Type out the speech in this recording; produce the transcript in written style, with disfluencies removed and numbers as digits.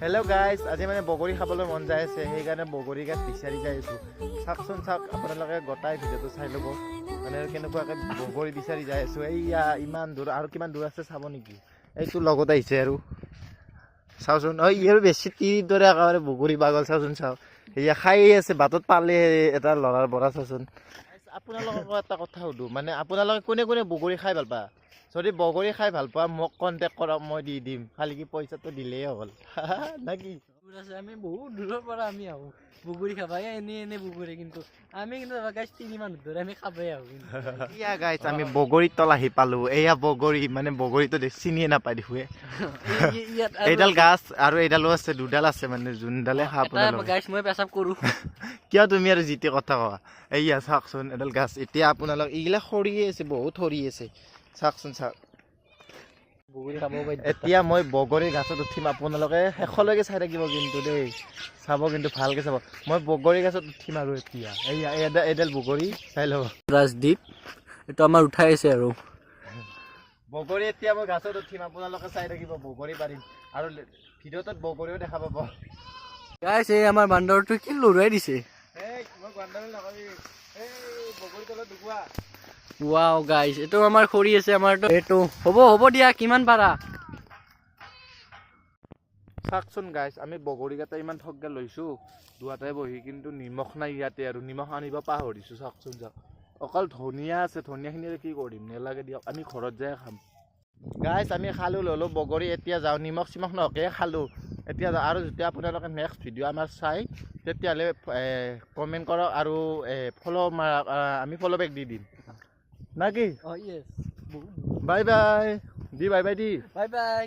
Hello' guys, আজি মানে বগৰী খাবলৈ মন যায় আছে, সেইকাৰণে বগৰী গাছ বিচাৰি যাই আছোঁ। চাওকচোন চাওক, আপোনালোকে গোটাই ভিডিঅ'টো চাই ল'ব, মানে কেনেকুৱাকৈ বগৰী বিচাৰি যাই আছোঁ। এইয়া ইমান দূৰ, আৰু কিমান দূৰ আছে চাব নেকি? এইটো লগত আহিছে আৰু চাওচোন, ইয়াৰ বেছি তিৰিৰ দৰে একেবাৰে বগৰী বাগল। চাওচোন চাওক, এয়া খাই আছে, বাটত পালে এটা ল'ৰাৰ পৰা। চাওচোন, আপোনালোকক এটা কথা সুধোঁ, মানে আপোনালোকে কোনে কোনে বগৰী খাই ভাল পায়? যদি বগৰী খাই ভাল পোৱা মোক কণ্টেক্ট কৰক, মই দি দিম, খালি কি পইচাটো দিলেই হ'ল না কি? আমি বহুত দূৰৰ পৰা আমি আহোঁ বগৰী খাবা, এনে বগৰী, কিন্তু আমি কিন্তু গাইজ 3 মাহ ধৰি আমি খাবই আহোঁ। এয়া গাইজ, আমি বগৰীৰ তল আহি পালোঁ। এয়া বগৰী, মানে বগৰীটো চিনিয়ে নাপায় দেখোৱে। এইডাল গাছ আৰু এইডালো আছে, দুডাল আছে, মানে যোনডালে খাব গাইজ মই পেচাব কৰোঁ। কিয় তুমি আৰু যিটো কথা কোৱা? এইয়া চাওকচোন, এডাল গাছ, এতিয়া আপোনালোক এইগিলা সৰিয়ে আছে, বহুত সৰি আছে। চাওকচোন চাওক, বগৰী খাব পাৰি। এতিয়া মই বগৰী গাছত উঠিম, আপোনালোকে শেষলৈকে চাই থাকিব কিন্তু দেই, চাব কিন্তু ভালকে চাব। মই বগৰী গাছত উঠিম আৰু এতিয়া এইয়া এডাল বগৰী চাই ল'ব। ৰাজদ্বীপ এইটো আমাৰ উঠাই আছে আৰু বগৰী, এতিয়া মই গাছত উঠিম, আপোনালোকে চাই থাকিব, বগৰী পাৰিম আৰু ভিডিঅ'টোত বগৰীও দেখা পাব। গাইজ এই আমাৰ বান্দৰটো কি লৰাই দিছে। ৱাও গাইজ, এইটো আমাৰ খৰি আছে, আমাৰটো এইটো হ'ব দিয়া, কিমান পাৰা। চাওকচোন গাইজ, আমি বগৰী কেইটা ইমান ঠগকে লৈছোঁ দুটাই বহি, কিন্তু নিমখ নাই ইয়াতে, আৰু নিমখ আনিব পাহৰিছোঁ। চাওকচোন চাওক, অকল ধনিয়া আছে, ধনিয়াখিনি কি কৰিম, নেলাগে দিয়ক, আমি ঘৰত যাই খাম। গাইজ আমি খালোঁ, ল'লোঁ বগৰী, এতিয়া যাওঁ, নিমখ চিমখ নহকে খালোঁ, এতিয়া যাওঁ। আৰু যেতিয়া আপোনালোকে নেক্সট ভিডিঅ' আমাৰ চাই, তেতিয়াহ'লে কমেণ্ট কৰক আৰু ফ'ল' মাৰক, আমি ফ'ল' বেক দি দিম না কি? য়েছ, bye by the, bye by the, bye bye.